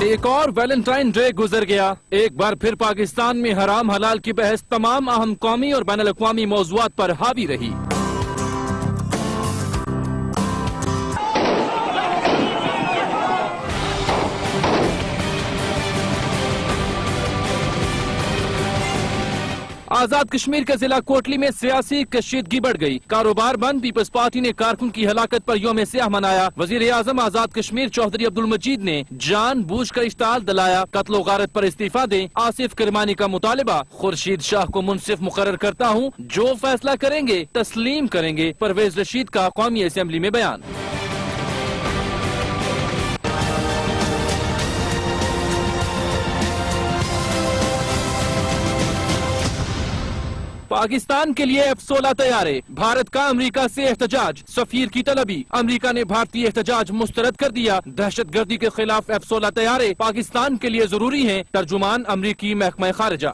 ایک اور Valentine day گزر گیا. ایک بار پھر پاکستان میں حرام حلال کی بحث تمام اہم قومی اور بین الاقوامی موضوعات پر حاوی رہی. آزاد کشمیر کے ضلع کوٹلی میں سیاسی کشیدگی بڑھ گئی. کاروبار بند. پیپلز پارٹی نے کارکن کی ہلاکت پر یوم سیاہ منایا. وزیر اعظم آزاد کشمیر چودھری عبدالمجید نے جان بوجھ کر اشتعال دلایا. قتل و غارت پر استعفیٰ دیں. آصف کرمانی کا مطالبہ. خورشید شاہ کو منصف مقرر کرتا ہوں. جو فیصلہ کریں گے تسلیم کریں گے. پرویز رشید کا قومی اسمبلی میں بیان. پاکستان کے لیے F-16 طیارے. بھارت کا امریکہ سے احتجاج. سفیر کی طلبی. امریکہ نے بھارتی احتجاج مسترد کر دیا. دہشت گردی کے خلاف F-16 طیارے پاکستان کے لیے ضروری ہیں. ترجمان امریکی محکمہ خارجہ.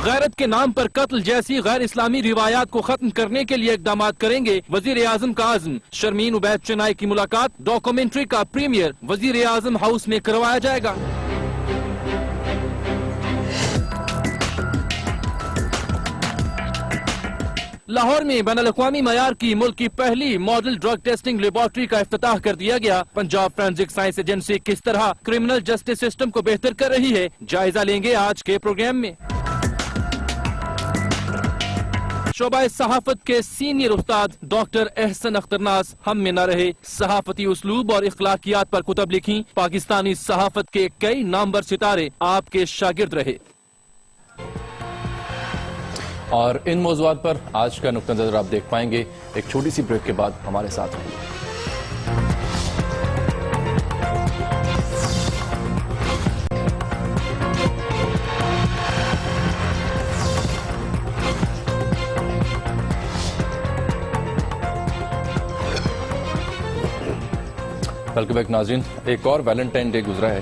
غیرت کے نام پر قتل جیسی غیر اسلامی روایات کو ختم کرنے کے لیے اقدامات کریں گے. وزیر اعظم کا عزم. شرمین عبید چنائی کی ملاقات. ڈاکومنٹری کا پریمیئر وزیر اعظم ہاؤس میں کروایا جائے گا. لاہور میں بین الاقوامی معیار کی ملک کی پہلی ماڈل ڈرگ ٹیسٹنگ لیبارٹری کا افتتاح کر دیا گیا. پنجاب فورینسک سائنس ایجنسی کس طرح کرمنل جسٹس سسٹم کو بہتر کر رہی ہے، جائزہ لیں گے آج کے پروگرام میں. شعبہ صحافت کے سینئر استاد ڈاکٹر احسن اخترناز ہم میں نہ رہے. صحافتی اسلوب اور اخلاقیات پر کتب لکھی. پاکستانی صحافت کے کئی نامور ستارے آپ کے شاگرد رہے. اور ان موضوعات پر آج کا نقطہ نظر آپ دیکھ پائیں گے. ایک چھوٹی سی بریک کے بعد ہمارے ساتھ رہیے. ویلکم بیک ناظرین. ایک اور ویلنٹائن ڈے گزرا ہے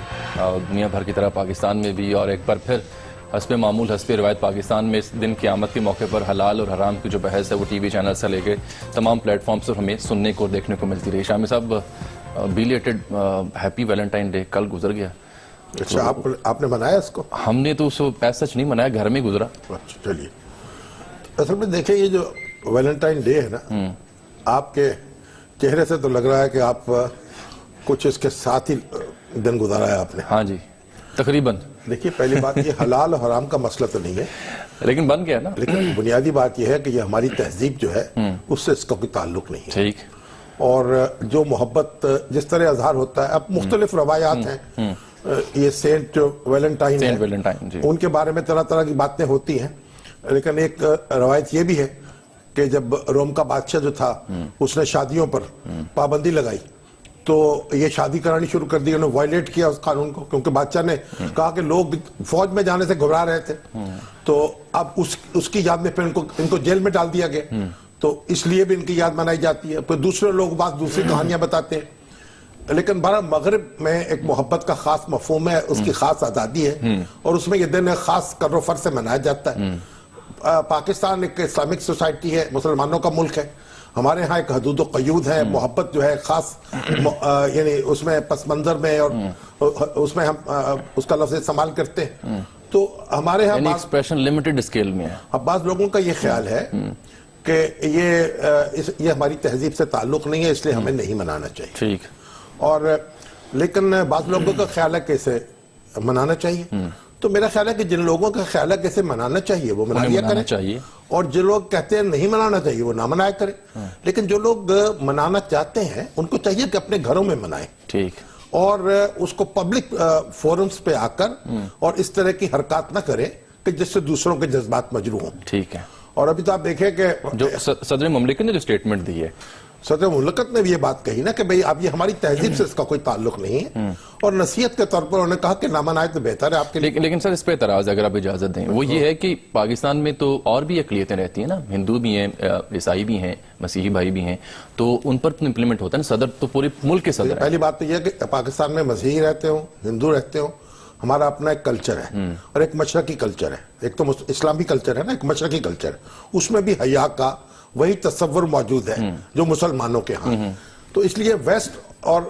دنیا بھر کی طرح پاکستان میں بھی، اور ایک بار پھر حسب معمول حسب روایت پاکستان میں اس دن کی آمد کے موقع پر حلال اور حرام کی جو بحث ہے وہ ٹی وی چینل سے لے کے تمام پلیٹ فارمز پر ہمیں سننے کو اور دیکھنے کو ملتی رہی. شامی صاحب، بیلیٹڈ ہیپی ویلنٹائن ڈے کل گزر گیا. اچھا، آپ نے منایا اس کو؟ ہم نے تو اس ایسا سچ نہیں منایا، گھر میں گزرا. اچھا چلیے. اصل میں دیکھیں یہ جو ویلنٹائن ڈے ہے نا، آپ کے چہرے سے تو لگ رہا ہے کہ آپ کچھ اس کے ساتھ ہی دن گزارا ہے آپ نے. ہاں جی، تقریباً. دیکھیے پہلی بات یہ حلال اور حرام کا مسئلہ تو نہیں ہے، لیکن بن گیا نا. لیکن بنیادی بات یہ ہے کہ یہ ہماری تہذیب جو ہے اس سے اس کا کوئی تعلق نہیں ہے. ٹھیک. اور جو محبت جس طرح اظہار ہوتا ہے، اب مختلف روایات ہیں. یہ سینٹ ویلنٹائن ہے، ان کے بارے میں طرح طرح کی باتیں ہوتی ہیں. لیکن ایک روایت یہ بھی ہے کہ جب روم کا بادشاہ جو تھا اس نے شادیوں پر پابندی لگائی تو یہ شادی کرانی شروع کر دی. انہوں نے وائلیٹ کیا اس قانون کو، کیونکہ بادشاہ نے کہا کہ لوگ فوج میں جانے سے گھبرا رہے تھے. تو اب اس کی یاد میں پھر ان کو جیل میں ڈال دیا گیا. تو اس لیے بھی ان کی یاد منائی جاتی ہے. پھر دوسرے لوگ بعض دوسری کہانیاں بتاتے ہیں. لیکن بہرحال مغرب میں ایک محبت کا خاص مفہوم ہے، اس کی خاص آزادی ہے، اور اس میں یہ دن خاص کر و فر سے منایا جاتا ہے. پاکستان ایک اسلامک سوسائٹی ہے، مسلمانوں کا ملک ہے. ہمارے ہاں ایک حدود و قیود ہے. محبت جو ہے خاص یعنی اس میں پس منظر میں اور اس میں ہم اس کا لفظ استعمال کرتے ہیں. تو ہمارے ہاں ایکسپریشن لمیٹڈ اسکیل میں ہے. اب بعض لوگوں کا یہ خیال ہے کہ یہ ہماری تہذیب سے تعلق نہیں ہے، اس لیے ہمیں نہیں منانا چاہیے. ٹھیک. اور لیکن بعض لوگوں کا خیال ہے کہ اسے منانا چاہیے. تو میرا خیال ہے کہ جن لوگوں کا خیال ہے کہ اسے منانا چاہیے وہ منایا کریں، اور جو لوگ کہتے ہیں نہیں منانا چاہیے وہ نہ منایا کریں. لیکن جو لوگ منانا چاہتے ہیں ان کو چاہیے کہ اپنے گھروں میں منائیں. ٹھیک. اور اس کو پبلک فورمز پہ آ کر اور اس طرح کی حرکات نہ کریں کہ جس سے دوسروں کے جذبات مجروح ہوں. ٹھیک ہے. اور ابھی تو آپ دیکھیں کہ جو صدر مملکت نے جو سٹیٹمنٹ دی ہے، صدر مملکت نے بھی یہ بات کہی نا کہ بھئی اب یہ ہماری تہذیب سے اس کا کوئی تعلق نہیں ہے، اور نصیحت کے طور پر انہوں نے کہا کہ نہ منائے تو بہتر ہے آپ کے لیے. لیکن سر اس پہ اعتراض اگر آپ اجازت دیں، وہ یہ ہے کہ پاکستان میں تو اور بھی اقلیتیں رہتی ہیں نا، ہندو بھی ہیں، عیسائی بھی ہیں، مسیحی بھائی بھی ہیں، تو ان پر امپلیمنٹ ہوتا ہے نا. صدر تو پورے ملک کے صدر ہیں. پہلی بات تو یہ ہے کہ پاکستان میں مسیحی رہتے ہوں، ہندو رہتے ہوں، ہمارا اپنا ایک کلچر ہے اور ایک مشرقی کلچر ہے. ایک تو اسلامی کلچر ہے نا, ایک مشرقی کلچر ہے. اس میں بھی حیا کا وہی تصور موجود ہے جو مسلمانوں کے ہاں. تو اس لیے ویسٹ اور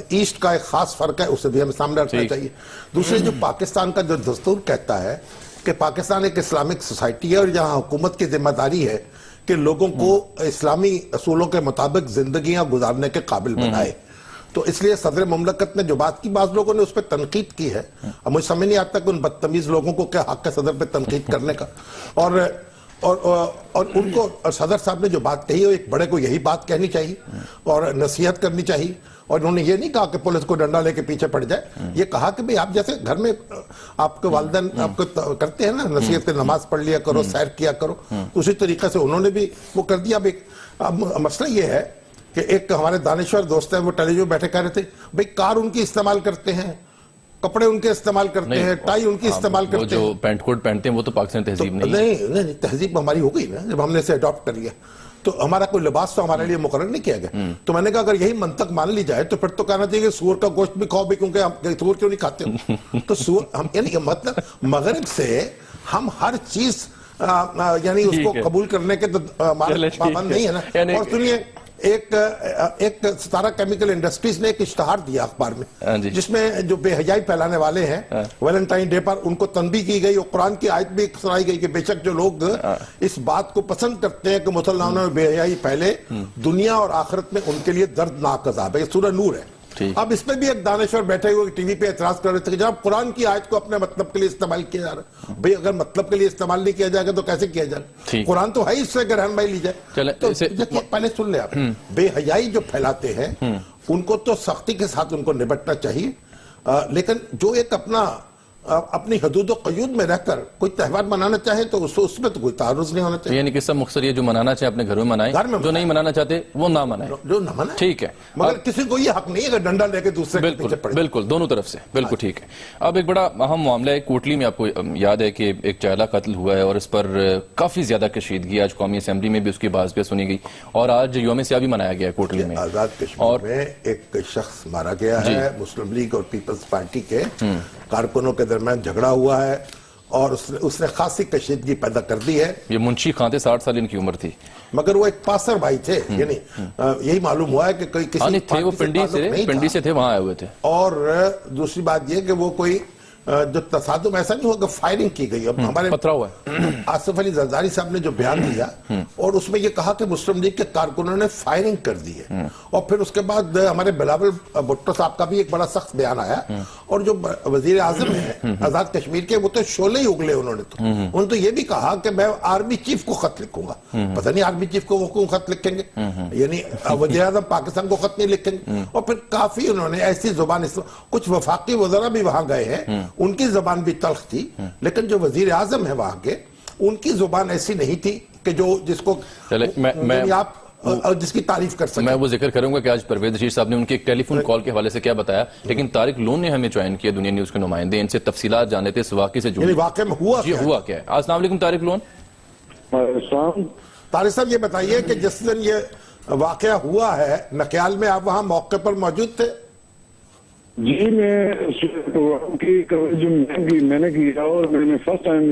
ایسٹ کا ایک خاص فرق ہے, اسے بھی ہمیں سامنے رکھنا چاہیے. دوسرے جو پاکستان کا جو دستور کہتا ہے کہ پاکستان ایک اسلامک سوسائٹی ہے اور یہاں حکومت کی ذمہ داری ہے کہ لوگوں کو اسلامی اصولوں کے مطابق زندگیاں گزارنے کے قابل بنائے. تو اس لیے صدر مملکت نے جو بات کی, بعض لوگوں نے اس پہ تنقید کی ہے. اب مجھے سمجھ نہیں آتا کہ ان بدتمیز لوگوں کو کیا حق ہے صدر پہ تنقید کرنے کا. اور ان کو صدر صاحب نے جو بات کہی ہے, ایک بڑے کو یہی بات کہنی چاہیے اور نصیحت کرنی چاہیے. اور انہوں نے یہ نہیں کہا کہ پولیس کو ڈنڈا لے کے پیچھے پڑ جائے. یہ کہا کہ بھئی آپ جیسے گھر میں آپ کے والدین آپ کو کرتے ہیں نا نصیحت کے, نماز پڑھ لیا کرو, سیر کیا کرو, اسی طریقے سے انہوں نے بھی وہ کر دیا. اب مسئلہ یہ ہے کہ ایک ہمارے دانشور دوست ہیں, وہ ٹیلی ویژن بیٹھے کہہ رہے تھے بھئی کار ان کی استعمال کرتے ہیں, کپڑے ان کے استعمال کرتے ہیں, ٹائی ان کی استعمال کرتے ہیں. جو پینٹ کوٹ پہنتے ہیں وہ تو پاکستان تہذیب نہیں, تہذیب ہماری ہو گئی نا جب ہم نے اسے اڈاپٹ کر لیا. تو ہمارا کوئی لباس تو ہمارے لیے مقرر نہیں کیا گیا. تو میں نے کہا اگر یہی منطق مان لی جائے تو پھر تو کہنا چاہیے کہ سور کا گوشت بھی کھاؤ بھی, کیونکہ ہم سور کیوں نہیں کھاتے ہو. تو سور ہم یعنی مطلب مغرب سے ہم ہر چیز یعنی اس کو قبول کرنے کے تو پابند نہیں ہے نا. اور سنیے, ایک ستارہ کیمیکل انڈسٹریز نے ایک اشتہار دیا اخبار میں جس میں جو بے حیائی پھیلانے والے ہیں ویلنٹائن ڈے پر ان کو تنبیہ کی گئی, اور قرآن کی آیت بھی سنائی گئی کہ بے شک جو لوگ اس بات کو پسند کرتے ہیں کہ مسلمانوں میں بے حیائی پھیلے, دنیا اور آخرت میں ان کے لیے دردناک عذاب ہے. یہ سورہ نور ہے. اب اس میں بھی ایک دانشور بیٹھے ہوئے ٹی وی پہ اعتراض کر رہے تھے کہ جناب قرآن کی آیت کو اپنے مطلب کے لیے استعمال کیا جا رہا ہے. بھئی اگر مطلب کے لیے استعمال نہیں کیا جائے گا تو کیسے کیا جائے گا؟ قرآن تو ہے اس سے اگر رہنمائی لی جائے. تو پہلے سن لیں آپ, بے حیائی جو پھیلاتے ہیں ان کو تو سختی کے ساتھ ان کو نبٹنا چاہیے, لیکن جو ایک اپنی حدود و قیود میں رہ کر کوئی تہوار منانا چاہے تو اس میں تو کوئی تعارض نہیں ہونا چاہیے. یعنی کہ سب مختصر یہ جو منانا چاہے اپنے گھر میں منائیں, جو نہیں منانا چاہتے وہ نہ منائیں. جو نہ منائیں ٹھیک ہے, مگر کسی کو یہ حق نہیں ہے کہ ڈنڈا لے کے دوسرے کے پیچھے پڑے. بالکل دونوں طرف سے بالکل ٹھیک ہے. اب ایک بڑا اہم معاملہ ہے کوٹلی میں, آپ کو یاد ہے کہ ایک چہلا قتل ہوا ہے اور اس پر کافی زیادہ کشیدگی آج قومی اسمبلی میں بھی اس کی بازپہ سنی گئی, اور آج یوم سیاہ بھی منایا گیا ہے کوٹلی میں. آزاد کشمیر میں ایک شخص مارا گیا ہے, مسلم لیگ اور پیپلز پارٹی کے کارکنوں کے درمیان جھگڑا ہوا ہے اور اس نے خاصی کشیدگی پیدا کر دی ہے. یہ منشی خان تھے, 60 سال ان کی عمر تھی, مگر وہ ایک پاسر بھائی تھے. یعنی یہی معلوم ہوا ہے کہ کوئی کسی تھے, وہ پنڈی سے تھے, وہاں آئے ہوئے تھے. اور دوسری بات یہ کہ وہ کوئی جو تصادم ایسا نہیں ہوا کہ فائرنگ کی گئی. اب ہمارے پتھرا ہوا ہے آصف علی زرداری صاحب نے جو بیان دیا اور اس میں یہ کہا کہ مسلم لیگ کے کارکنوں نے فائرنگ کر دی ہے, اور پھر اس کے بعد ہمارے بلاول بھٹو صاحب کا بھی ایک بڑا سخت بیان آیا, اور جو وزیر اعظم ہے آزاد کشمیر کے وہ تو شعلے ہی اگلے انہوں نے. تو انہوں نے تو یہ بھی کہا کہ میں آرمی چیف کو خط لکھوں گا. پتہ نہیں آرمی چیف کو وہ کیوں خط لکھیں گے, یعنی وزیر اعظم پاکستان کو خط نہیں لکھیں گے. اور پھر کافی انہوں نے ایسی زبان, کچھ وفاقی وزراء بھی وہاں گئے ہیں, ان کی زبان بھی تلخ تھی, لیکن جو وزیر اعظم ہے وہاں کے ان کی زبان ایسی نہیں تھی کہ جو جس کو آپ جس کی تعریف کر سکیں. میں وہ ذکر کروں گا کہ آج پرویز رشید صاحب نے ان کی ایک ٹیلی فون کال کے حوالے سے کیا بطایا, لیکن طارق لون نے ہمیں جوائن کیا, دنیا نیوز کے نمائندے, ان سے تفصیلات جانتے تھے اس واقعے سے یعنی واقعے میں ہوا کیا ہے. السلام علیکم طارق لون. طارق صاحب یہ بتائیے کہ جس دن یہ واقعہ ہوا ہے نکیال میں, آپ وہاں موقع پر موجود تھے؟ جی, میں پروگرام کی کوریج میں نے کیا اور میں نے فرسٹ ٹائم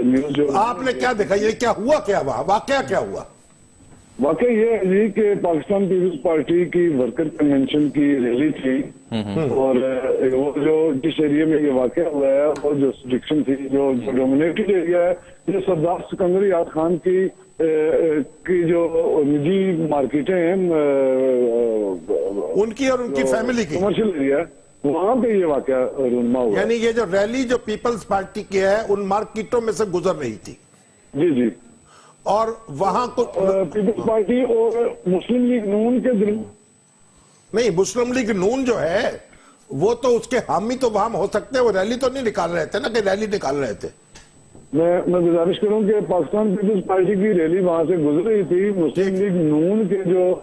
نیوز جو آپ نے کیا دیکھا, یہ کیا ہوا, کیا وہاں واقعہ کیا ہوا؟ واقعہ یہ ہے جی کہ پاکستان پیپلز پارٹی کی ورکر کنونشن کی ریلی تھی, اور وہ جو جس ایریا میں یہ واقعہ ہوا ہے اور جو سیکشن تھی جو ڈومینیٹڈ ایریا ہے, جو سردار سکندر یاد خان کی جو نجی مارکیٹیں ہیں ان کی اور ان کی فیملی کی کمرشل ایریا, وہاں پہ یہ واقعہ رونما ہوا. یعنی یہ جو ریلی جو پیپلز پارٹی کی ہے ان مارکیٹوں میں سے گزر رہی تھی؟ جی جی, اور وہاں کو پیپلز پارٹی اور مسلم لیگ نون کے نہیں, مسلم لیگ نون جو ہے وہ تو اس کے حامی تو وہاں ہو سکتے ہیں, وہ ریلی تو نہیں نکال رہے تھے نا, کہ ریلی نکال رہے تھے. میں گزارش کروں کہ پاکستان پیپلز پارٹی کی ریلی وہاں سے گزر رہی تھی, مسلم لیگ نون کے جو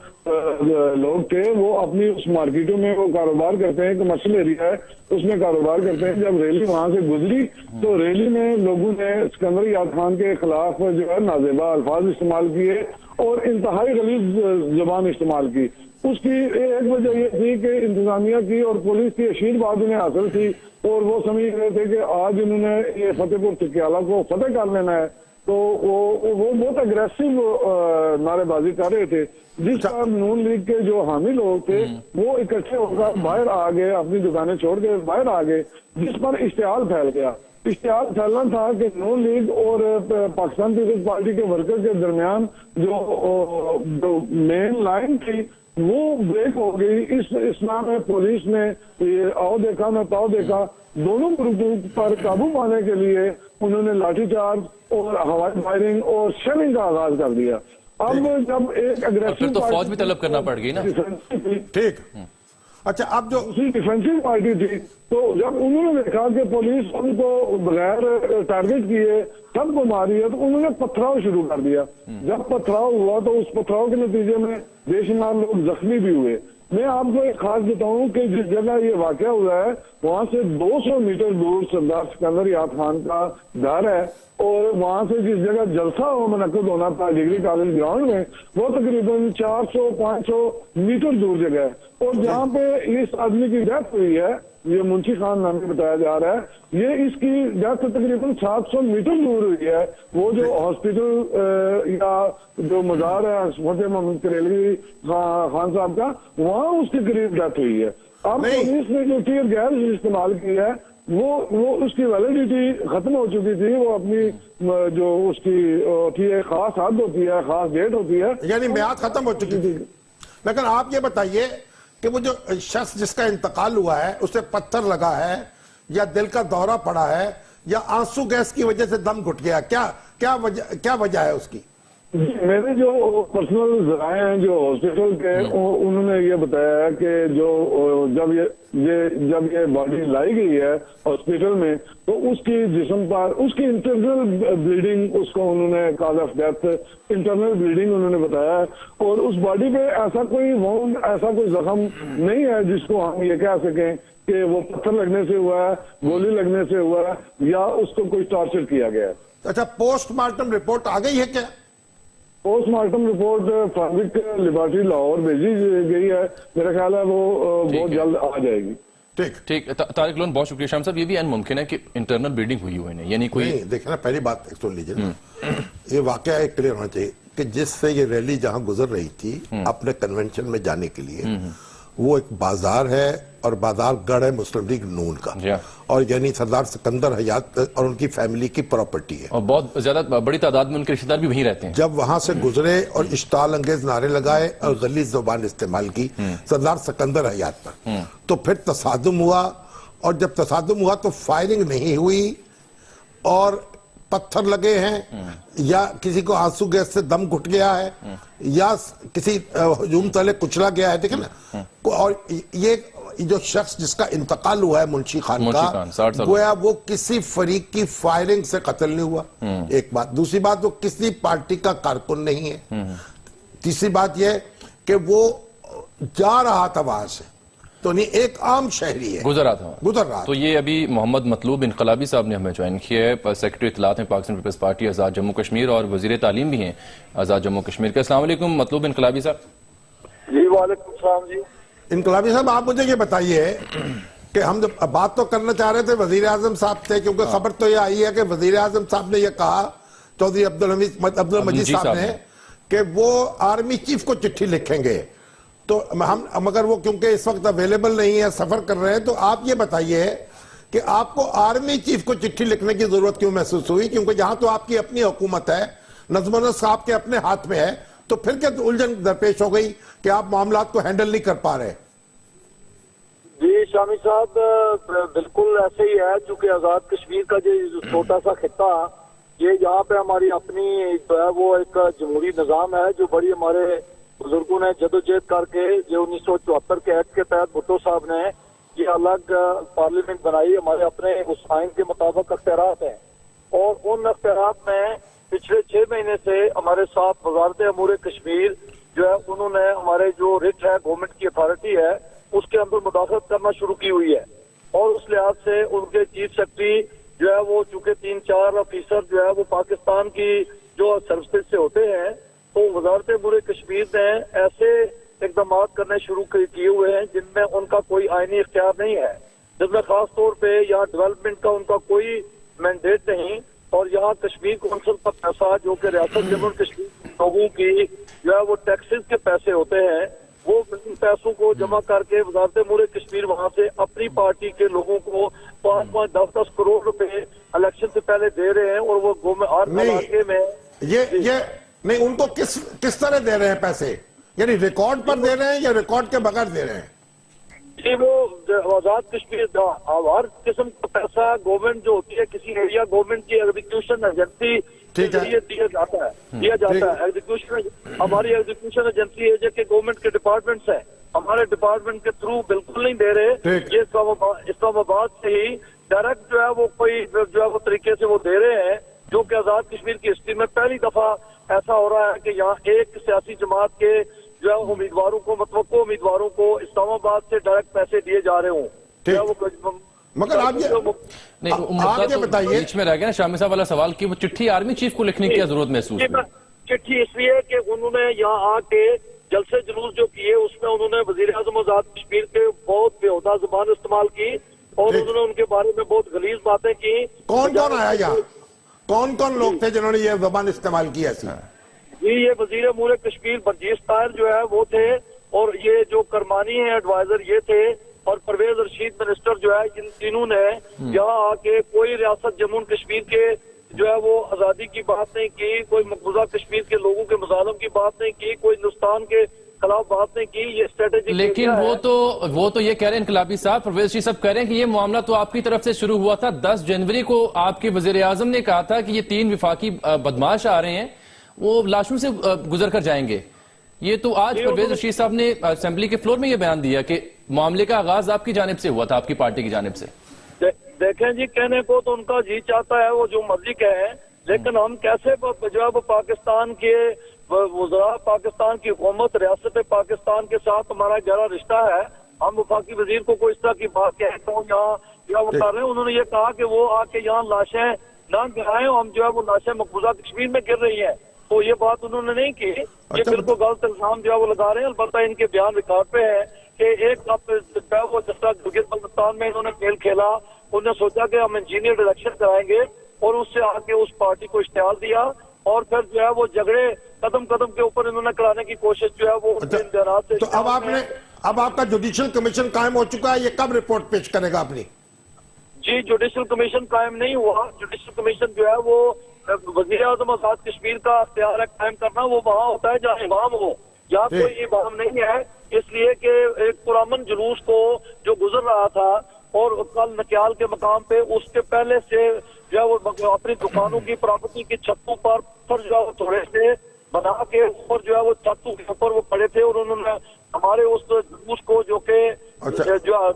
لوگ تھے وہ اپنی اس مارکیٹوں میں وہ کاروبار کرتے ہیں, کمرشل ایریا ہے اس میں کاروبار کرتے ہیں. جب ریلی وہاں سے گزری تو ریلی میں لوگوں نے سکندر یاد خان کے خلاف جو ہے نازیبا الفاظ استعمال کیے اور انتہائی غلیظ زبان استعمال کی. اس کی ایک وجہ یہ تھی کہ انتظامیہ کی اور پولیس کی اشید بات انہیں حاصل تھی اور وہ سمجھ رہے تھے کہ آج انہوں نے یہ فتح پور چکیالہ کو فتح کر لینا ہے، تو وہ بہت اگریسو نعرے بازی کر رہے تھے، جس پر نون لیگ کے جو حامی لوگ تھے وہ اکٹھے ہو کر باہر آ گئے، اپنی دکانیں چھوڑ کے باہر آ گئے، جس پر اشتعال پھیل گیا۔ اشتعال پھیلنا تھا کہ نون لیگ اور پاکستان پیپلز پارٹی کے ورکر کے درمیان جو مین لائن تھی وہ بریک ہو گئی۔ اس نام میں پولیس نے آؤ دیکھا نہ تاؤ دیکھا، دونوں گروپوں پر قابو پانے کے لیے انہوں نے لاٹھی چارج اور ہوائی فائرنگ اور شیلنگ کا آغاز کر دیا۔ اب جب ایک اگریسو پھر تو فوج بھی طلب کرنا پڑ گئی نا۔ ٹھیک، اچھا اب جو دوسری ڈیفینسو پارٹی تھی، تو جب انہوں نے دیکھا کہ پولیس ان کو بغیر ٹارگٹ کیے سب کو ماری ہے، تو انہوں نے پتھراؤ شروع کر دیا۔ جب پتھراؤ ہوا تو اس پتھراؤ کے نتیجے میں بے شمار لوگ زخمی بھی ہوئے۔ میں آپ کو ایک خاص بتاؤں کہ جس جگہ یہ واقعہ ہوا ہے وہاں سے 200 میٹر دور سردار سکندر یاد خان کا گھر ہے، اور وہاں سے جس جگہ جلسہ منعقد ہونا تھا ڈگری کالج گراؤنڈ میں، وہ تقریباً 400-500 میٹر دور جگہ ہے، اور جہاں پہ اس آدمی کی ڈیتھ ہوئی ہے، یہ منشی خان نام سے بتایا جا رہا ہے، یہ اس کی ڈیتھ تقریباً 700 میٹر دور ہوئی ہے۔ وہ جو ہاسپٹل یا جو مزار ہے فتح محمد کریلوی خان صاحب کا، وہاں اس کے قریب ڈیتھ ہوئی ہے۔ اب پولیس نے جو ٹیئر گیس استعمال کی ہے وہ اس کی ویلیڈیٹی ختم ہو چکی تھی، وہ اپنی جو اس کی ہوتی ہے خاص حد ہوتی ہے، خاص ڈیٹ ہوتی ہے، یعنی میعاد ختم ہو چکی تھی۔ لیکن آپ یہ بتائیے کہ وہ جو شخص جس کا انتقال ہوا ہے اسے پتھر لگا ہے یا دل کا دورہ پڑا ہے یا آنسو گیس کی وجہ سے دم گھٹ گیا، کیا وجہ ہے اس کی؟ میرے جو پرسنل ذرائع ہیں جو ہاسپٹل کے، انہوں نے یہ بتایا ہے کہ جب یہ باڈی لائی گئی ہے ہاسپٹل میں تو اس کی جسم پر اس کی انٹرنل بلیڈنگ، اس کو انہوں نے cause of death internal bleeding انہوں نے بتایا ہے، اور اس باڈی پہ ایسا کوئی زخم نہیں ہے جس کو ہم یہ کہہ سکیں کہ وہ پتھر لگنے سے ہوا ہے، گولی لگنے سے ہوا ہے، یا اس کو کوئی ٹارچر کیا گیا ہے۔ اچھا، پوسٹ مارٹم رپورٹ آ گئی ہے کیا؟ پوسٹ مارٹم رپورٹ فارمک لیبارٹری لاہور بھیجی گئی ہے، میرا خیال ہے وہ بہت جلد آ جائے گی۔ ٹھیک، طارق لون بہت شکریہ۔ شام صاحب، یہ بھی ان ممکن ہے کہ انٹرنل بلیڈنگ ہوئی انہیں، یعنی کوئی نہیں، دیکھیں نا، پہلی بات سن لیجیے نا، یہ واقعہ ایک کلیئر ہونا چاہیے کہ جس سے یہ ریلی جہاں گزر رہی تھی اپنے کنونشن میں جانے کے لیے، وہ ایک بازار ہے اور بازار گڑھ ہے مسلم لیگ نون کا، اور یعنی سردار سکندر حیات اور ان کی فیملی کی پراپرٹی ہے، اور بہت زیادہ بڑی تعداد میں ان کے رشتہ دار بھی وہیں رہتے ہیں۔ جب وہاں سے گزرے اور اشتعال انگیز نعرے لگائے اور غلیظ زبان استعمال کی سردار سکندر حیات پر، تو پھر تصادم ہوا، اور جب تصادم ہوا تو فائرنگ نہیں ہوئی اور پتھر لگے ہیں، یا کسی کو آنسو گیس سے دم گھٹ گیا ہے، یا کسی ہجوم تلے کچلا گیا ہے، دیکھیں نا۔ اور یہ جو شخص جس کا انتقال ہوا ہے منشی خان کا، گویا وہ کسی فریق کی فائرنگ سے قتل نہیں ہوا، ایک بات۔ دوسری بات، وہ کسی پارٹی کا کارکن نہیں ہے۔ تیسری بات یہ کہ وہ جا رہا تھا وہاں سے، تو نہیں ایک عام شہری ہے، گزر رہا تھا۔ تو یہ ابھی محمد مطلوب انقلابی صاحب نے ہمیں جوائن کیا ہے، سیکرٹری اطلاعات ہیں پاکستان پیپلز پارٹی آزاد جموں کشمیر، اور وزیر تعلیم بھی ہیں آزاد جموں کشمیر کے۔ السلام علیکم مطلوب انقلابی صاحب۔ جی وعلیکم السلام۔ جی انقلابی صاحب، آپ مجھے یہ بتائیے کہ ہم جب بات تو کرنا چاہ رہے تھے وزیر اعظم صاحب سے، کیونکہ خبر تو یہ آئی ہے کہ وزیر اعظم صاحب نے یہ کہا، چودھری عبدالمجید صاحب نے، کہ وہ آرمی چیف کو چٹھی لکھیں گے، تو ہم مگر وہ کیونکہ اس وقت اویلیبل نہیں ہے، سفر کر رہے ہیں، تو آپ یہ بتائیے کہ آپ کو آرمی چیف کو چٹھی لکھنے کی ضرورت کیوں محسوس ہوئی؟ کیونکہ جہاں تو آپ کی اپنی حکومت ہے، نظم و نسق صاحب کے اپنے ہاتھ میں ہے، تو پھر کیا الجھن درپیش ہو گئی کہ آپ معاملات کو ہینڈل نہیں کر پا رہے؟ جی شامی صاحب، بالکل ایسے ہی ہے، چونکہ آزاد کشمیر کا جو چھوٹا سا خطہ، یہ یہاں پہ ہماری اپنی جو ہے وہ ایک جمہوری نظام ہے، جو بڑی ہمارے بزرگوں نے جدوجہد کر کے جو 1974 کے ایکٹ کے تحت بھٹو صاحب نے یہ الگ پارلیمنٹ بنائی، ہمارے اپنے اس آئین کے مطابق اختیارات ہیں، اور ان اختیارات میں پچھلے 6 مہینے سے ہمارے ساتھ وزارت امور کشمیر جو ہے انہوں نے ہمارے جو رٹ ہے گورنمنٹ کی اتھارٹی ہے اس کے اندر مداخلت کرنا شروع کی ہوئی ہے، اور اس لحاظ سے ان کے چیف سیکرٹری جو ہے وہ چونکہ 3-4 آفیسر جو ہے وہ پاکستان کی جو سروسز سے ہوتے ہیں، تو وزارت امور کشمیر نے ایسے اقدامات کرنے شروع کیے ہوئے ہیں جن میں ان کا کوئی آئینی اختیار نہیں ہے، جس میں خاص طور پہ یہاں ڈیولپمنٹ کا ان کا کوئی مینڈیٹ نہیں، اور یہاں کشمیر کونسل کا پیسہ جو کہ ریاست جموں کشمیر کے لوگوں کی جو ہے وہ ٹیکسز کے پیسے ہوتے ہیں، وہ ان پیسوں کو جمع کر کے وزارت امور کشمیر وہاں سے اپنی پارٹی کے لوگوں کو 5-5 10-10 کروڑ روپے الیکشن سے پہلے دے رہے ہیں، اور وہ ہر علاقے میں یہ نہیں، ان کو کس طرح دے رہے ہیں پیسے؟ یعنی ریکارڈ پر دے رہے ہیں یا ریکارڈ کے بغیر دے رہے ہیں؟ جی وہ آزاد کشمیر ہر قسم کا پیسہ گورنمنٹ جو ہوتی ہے کسی ایریا گورنمنٹ کی ایگزیکیوشن ایجنسی کے ذریعے دیا جاتا ہے ایگزیکیوشن ہماری ایگزیکیوشن ایجنسی ہے جو کہ گورنمنٹ کے ڈپارٹمنٹس ہیں، ہمارے ڈپارٹمنٹ کے تھرو بالکل نہیں دے رہے، یہ اسلام آباد سے ہی ڈائریکٹ جو ہے وہ کوئی جو ہے وہ طریقے سے وہ دے رہے ہیں، جو کہ آزاد کشمیر کی ہسٹری میں پہلی دفعہ ایسا ہو رہا ہے کہ یہاں ایک سیاسی جماعت کے جو ہے امیدواروں کو متوقع امیدواروں کو اسلام آباد سے ڈائریکٹ پیسے دیے جا رہے ہوں۔ مگر آپ یہ بتائیے، بیچ میں رہ گیا نا شامی صاحب والا سوال کہ وہ چٹھی آرمی چیف کو لکھنے کی ضرورت محسوس ہے؟ چٹھی اس لیے کہ انہوں نے یہاں آ کے جلسے جلوس جو کیے اس میں انہوں نے وزیر اعظم آزاد کشمیر کے بہت بےہودہ زبان استعمال کی، اور انہوں نے ان کے بارے میں بہت غلیظ باتیں کی۔ کون آیا یہاں؟ کون لوگ تھے جنہوں نے یہ زبان استعمال کی ایسی؟ جی یہ وزیر امور کشمیر برجیش طاہر جو ہے وہ تھے، اور یہ جو کرمانی ہیں ایڈوائزر یہ تھے، اور پرویز رشید منسٹر جو ہے، ان تینوں نے یہاں آ کے کوئی ریاست جموں کشمیر کے جو ہے وہ آزادی کی بات نہیں کی، کوئی مقبوضہ کشمیر کے لوگوں کے مظالم کی بات نہیں کی، کوئی ہندوستان کے خلاف بات نہیں کی۔ یہ اسٹریٹجی لیکن وہ تو یہ کہہ رہے ہیں انقلابی صاحب، پرویز رشید صاحب کہہ رہے ہیں کہ یہ معاملہ تو آپ کی طرف سے شروع ہوا تھا، 10 جنوری کو آپ کے وزیر اعظم نے کہا تھا کہ یہ 3 وفاقی بدماش آ رہے ہیں، وہ لاشوں سے گزر کر جائیں گے۔ یہ تو آج پرویز رشید صاحب نے اسمبلی کے فلور میں یہ بیان دیا کہ معاملے کا آغاز آپ کی جانب سے ہوا تھا، آپ کی پارٹی کی جانب سے۔ دیکھیں جی، کہنے کو تو ان کا جی چاہتا ہے وہ جو مرضی کہیں، لیکن ہم کیسے جو ہے پاکستان کے وزراء، پاکستان کی حکومت، ریاست پاکستان کے ساتھ ہمارا گہرا رشتہ ہے، ہم وفاقی وزیر کو کوئی اس طرح کی بات کہتا ہوں یہاں وہ کر رہے ہیں۔ انہوں نے یہ کہا کہ وہ آ کے یہاں لاشیں نہ گرائیں، ہم جو ہے وہ لاشیں مقبوضہ کشمیر میں گر رہی ہیں، تو یہ بات انہوں نے نہیں کی۔ یہ بالکل غلط الزام جو ہے وہ لگا رہے ہیں۔ البتہ ان کے بیان ریکارڈ پہ ہے کہ ایک جس طرح گلگت بلتستان میں انہوں نے کھیل کھیلا، انہوں نے سوچا کہ ہم انجینئر الیکشن کرائیں گے، اور اس سے آ کے اس پارٹی کو اشتعال دیا، اور پھر جو ہے وہ جھگڑے قدم قدم کے اوپر انہوں نے کرانے کی کوشش جو ہے وہ بیانات سے۔ تو اب آپ کا جوڈیشل کمیشن قائم ہو چکا ہے، یہ کب رپورٹ پیش کرے گا اپنی؟ جی جوڈیشل کمیشن قائم نہیں ہوا، جوڈیشل کمیشن جو ہے وہ وزیر اعظم آزاد کشمیر کا اختیار ہے قائم کرنا، وہ وہاں ہوتا ہے جہاں امام ہو، یہاں کوئی امام نہیں ہے، اس لیے کہ ایک پرامن جلوس کو جو گزر رہا تھا، اور کل نکیال کے مقام پہ اس کے پہلے سے جو ہے وہ اپنی دکانوں کی پراپرٹی کی چھتوں پر پتھر جو ہے وہ تھوڑے سے بنا کے اوپر جو ہے وہ چھتوں کے اوپر وہ پڑے تھے، اور انہوں نے ہمارے اس جلوس کو جو کہ جو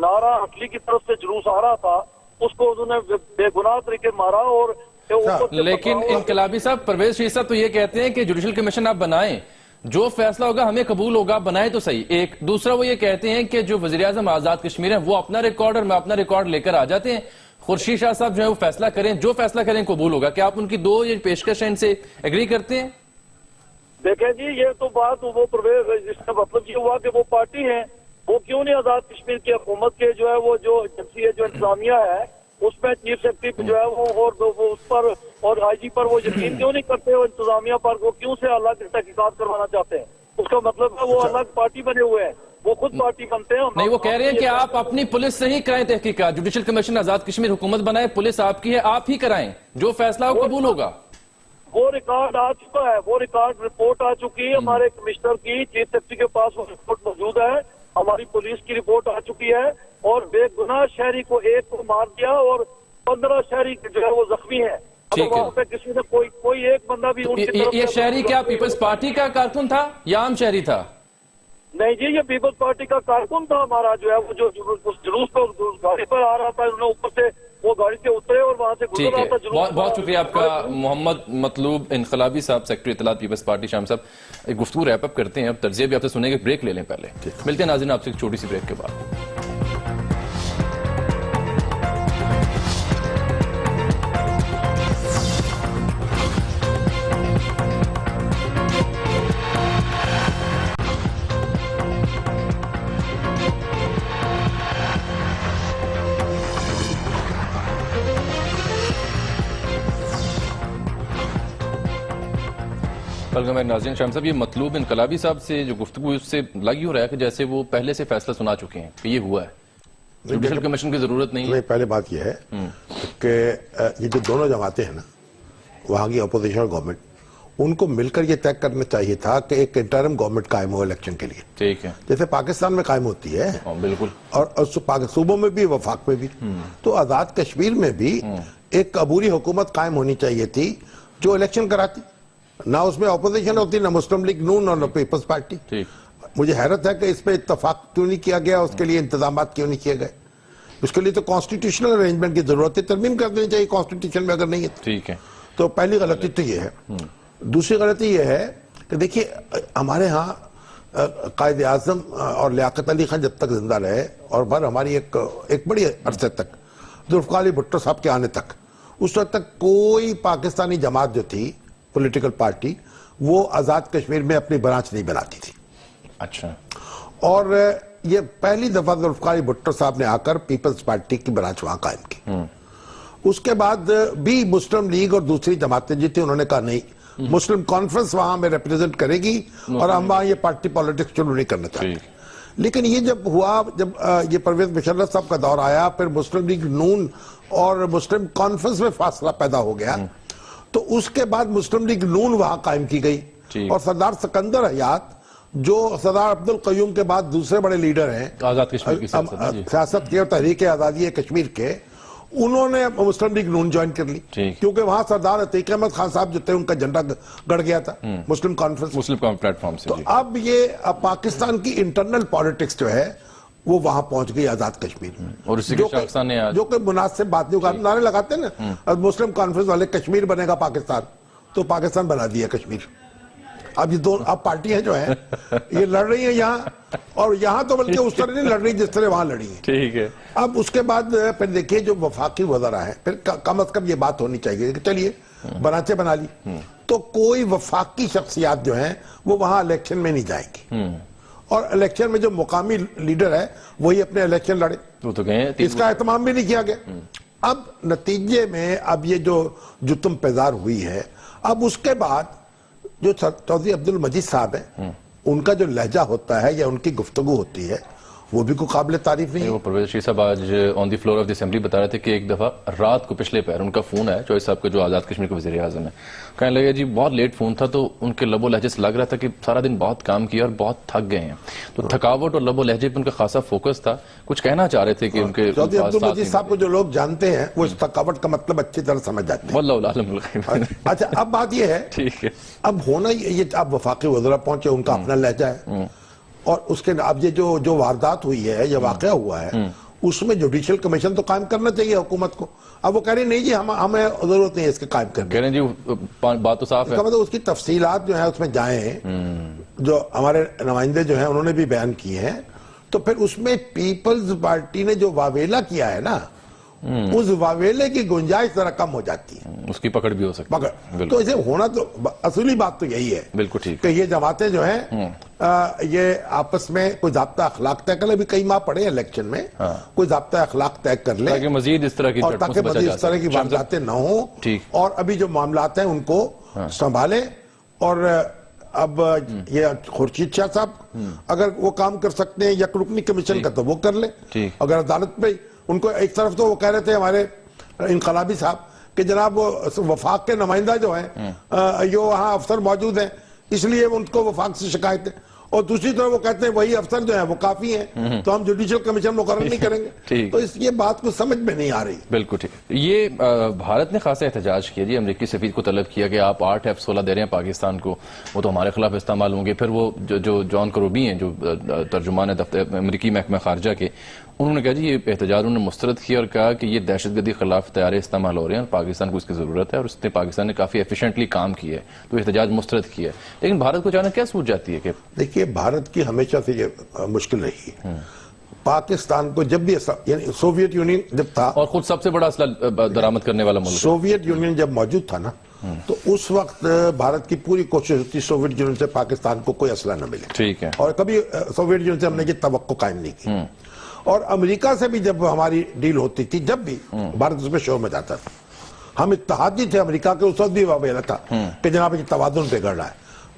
نعرہ اٹلی کی طرف سے جلوس آ رہا تھا اس کو انہوں نے بے گناہ طریقے مارا۔ اور لیکن انقلابی صاحب، پرویز رشید صاحب تو یہ کہتے ہیں کہ جوڈیشل کمیشن آپ بنائیں، جو فیصلہ ہوگا ہمیں قبول ہوگا، بنائیں تو صحیح۔ ایک دوسرا وہ یہ کہتے ہیں کہ جو وزیر اعظم آزاد کشمیر ہیں وہ اپنا ریکارڈ اور میں اپنا ریکارڈ لے کر آ جاتے ہیں، خورشید شاہ صاحب جو ہے وہ فیصلہ کریں، جو فیصلہ کریں قبول ہوگا۔ کیا آپ ان کی 2 یہ پیشکش ان سے ایگری کرتے ہیں؟ دیکھیں جی، یہ تو بات وہ پرویز، جس کا مطلب یہ ہوا کہ وہ پارٹی ہیں، وہ کیوں نہیں آزاد کشمیر کی حکومت کے جو ہے وہ جو ایجنسی ہے، جو انتظامیہ ہے، اس میں چیف سیکرٹری جو ہے وہ اس پر اور آئی جی پر وہ یقین کیوں نہیں کرتے، وہ انتظامیہ پر وہ کیوں سے الگ تحقیقات کروانا چاہتے ہیں؟ اس کا مطلب ہے وہ الگ پارٹی بنے ہوئے ہیں، وہ خود پارٹی بنتے ہیں۔ نہیں، وہ کہہ رہے ہیں کہ آپ اپنی پولیس سے ہی کرائیں تحقیقات، جوڈیشل کمیشن آزاد کشمیر حکومت بنائے، پولیس آپ کی ہے، آپ ہی کرائیں، جو فیصلہ ہو قبول ہوگا۔ وہ ریکارڈ آ چکا ہے، وہ ریکارڈ رپورٹ آ چکی ہے ہمارے کمشنر کی، چیف سیکرٹری کے پاس وہ رپورٹ موجود ہے، ہماری پولیس کی رپورٹ آ چکی ہے، اور بے گناہ شہری کو ایک کو مار دیا اور 15 شہری جو ہے وہ زخمی ہیں۔ وہاں پہ کسی نے کوئی ایک بندہ بھی ان کی طرف، یہ شہری کیا پیپلز پارٹی کا کارکن تھا یا عام شہری تھا؟ نہیں جی، یہ پیپلز پارٹی کا کارکن تھا ہمارا، جو ہے وہ جو اس جلوس پر گاڑی پر آ رہا تھا، انہوں نے اوپر سے وہ گاڑی سے اترے اور وہاں سے گزر رہا تھا جلوس۔ بہت شکریہ آپ کا محمد مطلوب انقلابی صاحب، سیکرٹری اطلاعات پیپلز پارٹی۔ شام صاحب ایک گفتگو ریپ اپ کرتے ہیں، اب تجزیہ بھی آپ سے سنیں گے، بریک لے لیں پہلے، ملتے ہیں ناظرین آپ سے ایک چھوٹی سی بریک کے بعد۔ بلکہ ناظرین شاہم صاحب، یہ مطلوب انقلابی صاحب سے جو گفتگو اس سے لگ ہو رہا ہے کہ جیسے وہ پہلے سے فیصلہ سنا چکے ہیں کہ یہ ہوا ہے، جوڈیشل کمیشن کی ضرورت نہیں ہے. پہلے بات یہ ہے کہ یہ جو دونوں جماعتیں ہیں نا، وہاں کی اپوزیشن اور گورنمنٹ، ان کو مل کر یہ طے کرنا چاہیے تھا کہ ایک انٹرم گورنمنٹ قائم ہو الیکشن کے لیے، ٹھیک ہے، جیسے پاکستان میں قائم ہوتی ہے. بالکل. اور صوبوں میں بھی، وفاق میں بھی. تو آزاد کشمیر میں بھی ایک عبوری حکومت قائم ہونی چاہیے تھی جو الیکشن کراتی. نہ اس میں اپوزیشن ہوتی، نہ مسلم لیگ نون اور نہ پیپلز پارٹی. مجھے حیرت ہے کہ اس پہ اتفاق کیوں نہیں کیا گیا، اس کے لیے انتظامات کیوں نہیں کیے گئے. اس کے لیے تو کانسٹیٹیوشنل ارینجمنٹ کی ضرورت ہے، ترمیم کر دینی چاہیے کانسٹیٹیوشن میں اگر نہیں ہے. ٹھیک ہے. تو پہلی غلطی تو یہ ہے. دوسری غلطی یہ ہے کہ دیکھیے ہمارے ہاں قائد اعظم اور لیاقت علی خان جب تک زندہ رہے، اور ہماری ایک بڑی عرصے تک ذوالفقار علی بھٹو صاحب کے آنے تک، اس وقت تک کوئی پاکستانی جماعت جو تھی، پولیٹیکل پارٹی، وہ آزاد کشمیر میں اپنی برانچ نہیں بناتی تھی. اچھا. اور یہ پہلی دفعہ ذوالفقار علی بھٹو صاحب نے آ کر پیپلز پارٹی کی برانچ وہاں قائم کی. اس کے بعد بھی مسلم لیگ اور دوسری جماعتیں جو تھی، انہوں نے کہا نہیں، مسلم کانفرنس وہاں میں ریپریزنٹ کرے گی اور ہم وہاں یہ پارٹی پالیٹکس شروع نہیں کرنا چاہتے. لیکن یہ جب ہوا، جب یہ پرویز مشرف صاحب کا دور آیا، پھر مسلم لیگ نون اور مسلم کانفرنس میں فاصلہ پیدا ہو گیا، تو اس کے بعد مسلم لیگ نون وہاں قائم کی گئی. اور سردار سکندر حیات جو سردار عبدالقیوم کے بعد دوسرے بڑے لیڈر ہیں آزاد کشمیر کی سیاست کے اور تحریک آزادی کشمیر کے، انہوں نے مسلم لیگ نون جوائن کر لی، کیونکہ وہاں سردار عتیق احمد خان صاحب جو تھے، ان کا جھنڈا گڑ گیا تھا مسلم کانفرنس پلیٹ فارم سے. تو اب یہ پاکستان کی انٹرنل پالیٹکس جو ہے وہ وہاں پہنچ گئی آزاد کشمیر میں، اور اسی جو کہ مناسب بات نہیں. نعرے لگاتے ہیں نا مسلم کانفرنس والے، کشمیر بنے گا پاکستان، تو پاکستان بنا دیا کشمیر. اب یہ دو اب پارٹیاں جو ہیں یہ لڑ رہی ہیں یہاں، اور یہاں تو بلکہ اس طرح نہیں لڑ رہی جس طرح وہاں لڑی ہیں. ٹھیک ہے. اب اس کے بعد پھر دیکھیے جو وفاقی وزراء ہیں، پھر کم از کم یہ بات ہونی چاہیے کہ چلیے برانچیں بنا لی، تو کوئی وفاقی شخصیات جو ہیں وہ وہاں الیکشن میں نہیں جائیں گی، اور الیکشن میں جو مقامی لیڈر ہے وہی اپنے الیکشن لڑے. اس کا اہتمام بھی نہیں کیا گیا. اب نتیجے میں اب یہ جو جتم پیزار ہوئی ہے، اب اس کے بعد جو چودھری عبدالمجید صاحب ہیں، ان کا جو لہجہ ہوتا ہے یا ان کی گفتگو ہوتی ہے، وہ بھی کوئی قابل تعریف نہیں ہے. وہ پرویز شیر صاحب آج آن دی فلور آف دی اسمبلی بتا رہے تھے کہ ایک دفعہ رات کو پچھلے پہر ان کا فون آیا، چوہدری صاحب کا جو آزاد کشمیر کے وزیر اعظم ہے، کہنے لگا جی بہت لیٹ فون تھا، تو ان کے لب و لہجے سے لگ رہا تھا کہ سارا دن بہت کام کیا اور بہت تھک گئے ہیں. تو تھکاوٹ اور لب و لہجے پہ ان کا خاصا فوکس تھا. کچھ کہنا چاہ رہے تھے کہ ان کے چودھری عبدالمجید صاحب کو جو لوگ جانتے ہیں وہ اس تھکاوٹ کا مطلب اچھی طرح سمجھ جاتے ہیں. واللہ عالم الغیب. اچھا اب بات یہ ہے، ٹھیک ہے، اب ہونا یہ اب وفاقی وزراء پہنچے، ان کا اپنا لہجہ ہے، اور اس کے اب یہ جو واردات ہوئی ہے، یہ واقعہ ہوا ہے، اس میں جوڈیشل کمیشن تو قائم کرنا چاہیے حکومت کو. اب وہ کہہ رہے نہیں جی ہمیں ضرورت نہیں ہے اس کے قائم کرنے. کہہ رہے ہیں جی بات تو صاف ہے. مطلب اس کی تفصیلات جو ہیں اس میں جائیں، جو ہمارے نمائندے جو ہیں انہوں نے بھی بیان کی ہیں. تو پھر اس میں پیپلز پارٹی نے جو واویلا کیا ہے نا، اس واویلے کی گنجائش ذرا کم ہو جاتی ہے، اس کی پکڑ بھی ہو سکتی ہے. تو اسے ہونا تو اصولی بات تو یہی ہے. بالکل ٹھیک کہ یہ جماعتیں جو ہیں یہ آپس میں کوئی ضابطہ اخلاق طے کر لیں. ابھی کئی ماہ پڑے ہیں الیکشن میں، کوئی ضابطہ اخلاق طے کر لیں تاکہ مزید اس طرح کی وارداتیں نہ ہوں، اور ابھی جو معاملات ہیں ان کو سنبھالیں. اور اب یہ خورشید شاہ صاحب اگر وہ کام کر سکتے ہیں یک رکنی کمیشن کا تو وہ کر لیں. اگر عدالت پہ ان کو ایک طرف تو وہ کہہ رہے تھے ہمارے انقلابی صاحب کہ جناب وہ وفاق کے نمائندہ جو ہیں یہ وہاں افسر موجود ہیں، اس لیے ان کو وفاق سے شکایت ہے، اور دوسری طرف وہ کہتے ہیں وہی افسر جو ہیں وہ کافی ہیں، تو ہم جوڈیشل کمیشن مقرر نہیں کریں گے. تو یہ بات کو سمجھ میں نہیں آ رہی. بالکل ٹھیک. یہ بھارت نے خاصا احتجاج کیا جی، امریکی سفیر کو طلب کیا کہ آپ 8 F-16 دے رہے ہیں پاکستان کو، وہ تو ہمارے خلاف استعمال ہوں گے. پھر وہ جو جان کروبی ہیں جو ترجمان دفتر امریکی محکمہ خارجہ کے، انہوں نے کہا جی یہ احتجاج انہوں نے مسترد کیا اور کہا کہ یہ دہشت گردی خلاف طیارے استعمال ہو رہے ہیں اور پاکستان کو اس کی ضرورت ہے، اور اس نے پاکستان نے کافی ایفیشنٹلی کام کیا ہے، تو احتجاج مسترد کیا ہے. لیکن بھارت کو جانا کیا سوچ جاتی ہے کہ دیکھیے بھارت کی ہمیشہ سے یہ مشکل رہی ہے. پاکستان کو جب بھی یعنی سوویت یونین جب تھا، اور خود سب سے بڑا اسلحہ درآمد کرنے والا ملک، سوویت یونین جب موجود تھا نا، تو اس وقت بھارت کی پوری کوشش ہوتی سوویت یونین سے پاکستان کو کوئی اسلحہ نہ ملے. ٹھیک ہے. اور کبھی سوویت یونین سے ہم نے یہ توقع قائم نہیں کی. اور امریکہ سے بھی جب ہماری ڈیل ہوتی تھی، جب بھی بھارت اس میں شو میں جاتا تھا. ہم اتحادی تھے امریکہ کے، اس وقت بھی واویلا تھا کہ جناب یہ توازن بگڑ رہا ہے.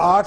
8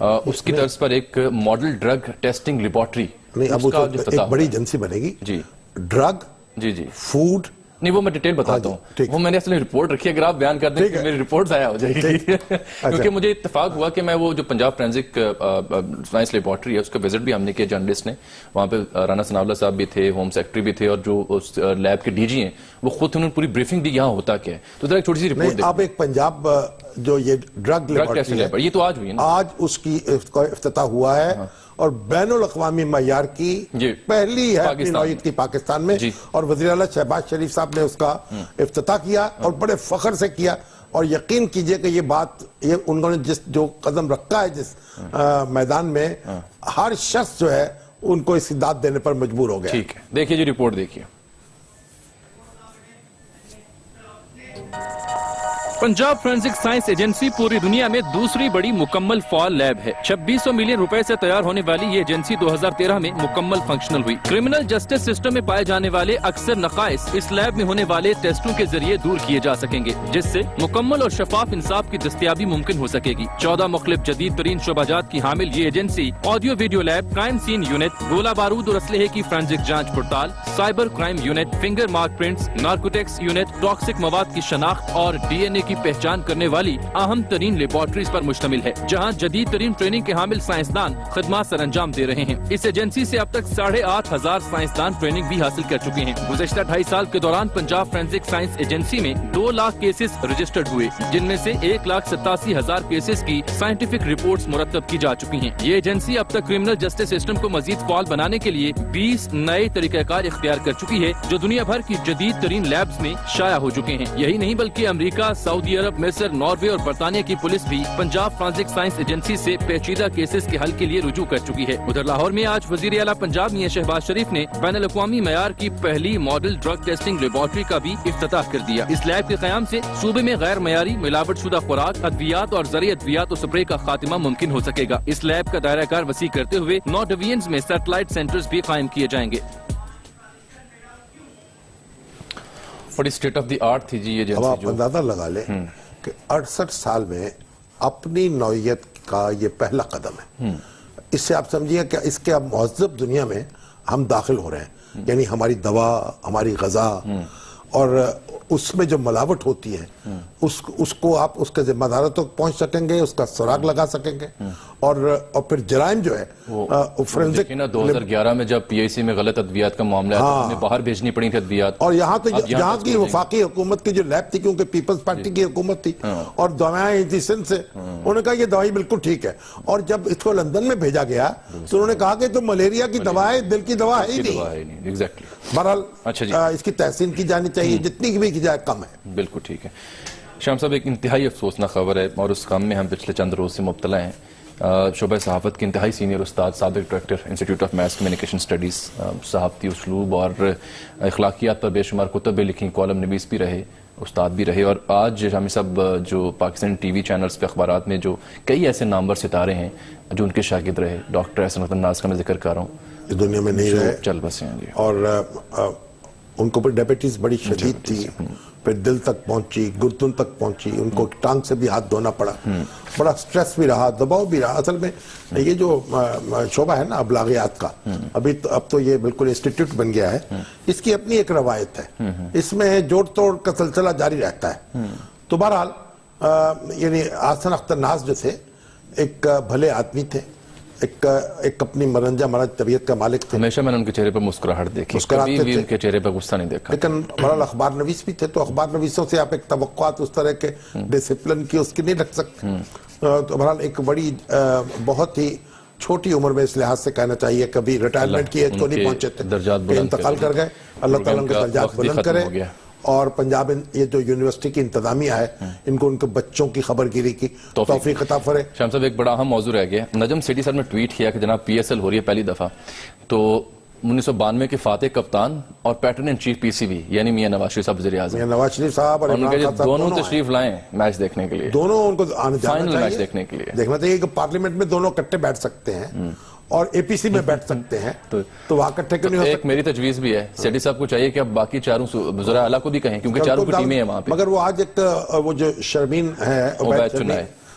اس کی طرز پر ایک ماڈل ڈرگ ٹیسٹنگ لیبارٹری نہیں، اب ایک بڑی ایجنسی بنے گی جی، ڈرگ جی جی فوڈ. نہیں وہ میں ڈیٹیل بتاتا ہوں، وہ میں نے اصل رپورٹ رکھی ہے، اگر آپ بیان کر دیں کہ میری رپورٹ ضائع ہو جائے گی. کیونکہ مجھے اتفاق ہوا کہ میں وہ جو پنجاب فرینزک سائنس لیبارٹری ہے اس کا وزٹ بھی ہم نے کیا جرنلسٹ نے، وہاں پہ رانا ثناء اللہ صاحب بھی تھے، ہوم سیکرٹری بھی تھے، اور جو اس لیب کے ڈی جی ہیں وہ خود انہوں نے پوری بریفنگ دی یہاں ہوتا کیا ہے. تو ذرا ایک چھوٹی سی رپورٹ دیکھیں. آپ ایک پنجاب جو یہ ڈرگ لیبارٹری ہے، یہ تو آج ہوئی ہے نا، آج اس کی افتتاح ہوا ہے اور بین الاقوامی معیار کی پہلی ہے اپنی نوعیت کی پاکستان میں، اور وزیر اعلیٰ شہباز شریف صاحب نے اس کا افتتاح کیا اور بڑے فخر سے کیا. اور یقین کیجئے کہ یہ بات، یہ انہوں نے جو قدم رکھا ہے جس میدان میں، ہر شخص جو ہے ان کو اس کی داد دینے پر مجبور ہو گیا. ٹھیک ہے، دیکھیے جی رپورٹ دیکھیے. پنجاب فرینزک سائنس ایجنسی پوری دنیا میں دوسری بڑی مکمل فعال لیب ہے. 2600 ملین روپے سے تیار ہونے والی یہ ایجنسی 2013 میں مکمل فنکشنل ہوئی. کرمنل جسٹس سسٹم میں پائے جانے والے اکثر نقائص اس لیب میں ہونے والے ٹیسٹوں کے ذریعے دور کیے جا سکیں گے، جس سے مکمل اور شفاف انصاف کی دستیابی ممکن ہو سکے گی. 14 مختلف جدید ترین شعبہ جات کی حامل یہ agency audio video lab, crime scene unit, گولہ بارود اور اسلحے کی فرینزک جانچ پڑتال، cyber crime unit, finger mark prints, narcotics unit, toxic مواد کی شناخت اور ڈی این اے کی پہچان کرنے والی اہم ترین لیبارٹریز پر مشتمل ہے، جہاں جدید ترین ٹریننگ کے حامل سائنسدان خدمات سر انجام دے رہے ہیں. اس ایجنسی سے اب تک 8500 سائنسدان ٹریننگ بھی حاصل کر چکے ہیں. گزشتہ 2.5 سال کے دوران پنجاب فرینزک سائنس ایجنسی میں 2 لاکھ کیسز رجسٹرڈ ہوئے، جن میں سے 1,87,000 کیسز کی سائنٹیفک رپورٹس مرتب کی جا چکی ہیں. یہ ایجنسی اب تک کرمنل جسٹس سسٹم کو مزید فعال بنانے کے لیے 20 نئے طریقہ کار اختیار کر چکی ہے، جو دنیا بھر کی جدید ترین لیبز میں شائع ہو چکے ہیں. یہی نہیں بلکہ امریکہ، سعودی عرب، مصر، ناروے اور برطانیہ کی پولیس بھی پنجاب فرینزک سائنس ایجنسی سے پیچیدہ کیسز کے حل کے لیے رجوع کر چکی ہے. ادھر لاہور میں آج وزیر اعلیٰ پنجاب میاں شہباز شریف نے بین الاقوامی معیار کی پہلی ماڈل ڈرگ ٹیسٹنگ لیبارٹری کا بھی افتتاح کر دیا. اس لیب کے قیام سے صوبے میں غیر معیاری ملاوٹ شدہ خوراک، ادویات اور زرعی ادویات و سپرے کا خاتمہ ممکن ہو سکے گا. اس لیب کا دائرہ کار وسیع کرتے ہوئے 9 ڈویژنز میں سیٹلائٹ سینٹرز بھی قائم کیے جائیں گے. بڑی اسٹیٹ آف دی آرٹ تھی جی یہ. اب آپ اندازہ لگا لیں کہ 68 سال میں اپنی نوعیت کا یہ پہلا قدم ہے. اس سے آپ سمجھیے کہ اس کے اب مہذب دنیا میں ہم داخل ہو رہے ہیں. یعنی ہماری دوا، ہماری غذا اور اس میں جو ملاوٹ ہوتی ہے اس کو آپ اس کے ذمہ داروں تک پہنچ سکیں گے، اس کا سراغ لگا سکیں گے. اور پھر جرائم جو ہے فرینزک 2011 میں جب پی آئی سی میں غلط ادویات کا معاملہ ہے، ہمیں باہر بھیجنی پڑی تھی ادویات. اور یہاں کی وفاقی حکومت کی جو لیب تھی، کیونکہ پیپلز پارٹی کی حکومت تھی، اور دوائیں ایجنسی سے انہوں نے کہا یہ دوائی بالکل ٹھیک ہے. اور جب اس کو لندن میں بھیجا گیا تو انہوں نے کہا کہ تو ملیریا کی دوا ہے، دل کی دوا ہے ہی نہیں. بہرحال اس کی تحسین کی جانی چاہیے، جتنی بھی کی جائے کم ہے. بالکل ٹھیک ہے. شام صاحب، ایک انتہائی افسوسناک خبر ہے اور اس غم میں ہم پچھلے چند روز سے مبتلا ہیں. شعبہ صحافت کے انتہائی سینئر استاد، سابق director institute of mass communication studies, صحافتی اسلوب اور اخلاقیات پر بے شمار کتب بھی لکھی، کالم نویس بھی رہے، استاد بھی رہے. اور آج شامی صاحب جو پاکستان ٹی وی چینلز پہ اخبارات میں جو کئی ایسے نامور ستارے ہیں جو ان کے شاگرد رہے، ڈاکٹر احسن رضا ناز کا میں ذکر کر رہا ہوں، اس دنیا میں نہیں رہے، چل بسے ہیں جی. اور ان کو ڈائبٹیز بڑی شدید تھی، پھر دل تک پہنچی، گردن تک پہنچی، ان کو ٹانگ سے بھی ہاتھ دھونا پڑا، بڑا سٹریس بھی رہا، دباؤ بھی رہا. اصل میں یہ جو شعبہ ہے نا ابلاغیات کا، اب تو یہ بالکل انسٹیٹیوٹ بن گیا ہے. اس کی اپنی ایک روایت ہے، اس میں جوڑ توڑ کا سلسلہ جاری رہتا ہے. تو بہرحال یعنی احسن اختر ناز جو تھے ایک بھلے آدمی تھے، ایک اپنی مرنجہ مرج طبیعت کا مالک تھے. ہمیشہ میں نے ان کے چہرے پر مسکراہٹ دیکھی، کبھی بھی ان کے چہرے پر غصہ نہیں دیکھا. لیکن بہرحال اخبار نویس بھی تھے، تو اخبار نویسوں سے آپ ایک توقعات اس طرح کے ڈسپلن کی اس کی نہیں رکھ سکتے. تو بہرحال ایک بڑی بہت ہی چھوٹی عمر میں اس لحاظ سے کہنا چاہیے کبھی ریٹائرمنٹ کی ایج کو نہیں پہنچے تھے، انتقال کر گئے. اللہ تعالیٰ ان کے درجات بلند کرے. اور پنجاب یہ جو یونیورسٹی کی انتظامیہ ہے، ان کو ان کے بچوں کی خبر گیری کی توفیق عطا فرمائے. شام صاحب، ایک بڑا اہم موضوع رہ گیا. نجم سیٹھی صاحب نے ٹویٹ کیا کہ جناب پی ایس ایل ہو رہی ہے پہلی دفعہ، تو 1992 کے فاتح کپتان اور patron in chief P C B یعنی میاں نواز شریف صاحب وزیر اعظم، میاں نواز شریف صاحب اور عمران خان صاحب دونوں تشریف لائیں میچ دیکھنے کے لیے. دونوں ان کو آنے جانا فائنل چاہیے، میچ دیکھنے کے لیے. دیکھنا چاہیے کہ پارلیمنٹ میں دونوں اکٹھے بیٹھ سکتے ہیں اور اے پی سی میں بیٹھ سکتے ہیں، تو وہاں اکٹھے کیوں نہیں ہو سکتے. ایک میری تجویز بھی ہے، سیٹھی صاحب کو چاہیے کہ اب باقی چاروں وزراء اعلیٰ کو بھی کہیں، کیونکہ چاروں کی ٹیمیں ہیں وہاں پہ. مگر وہ آج ایک وہ جو شرمین ہے عبید چنائے،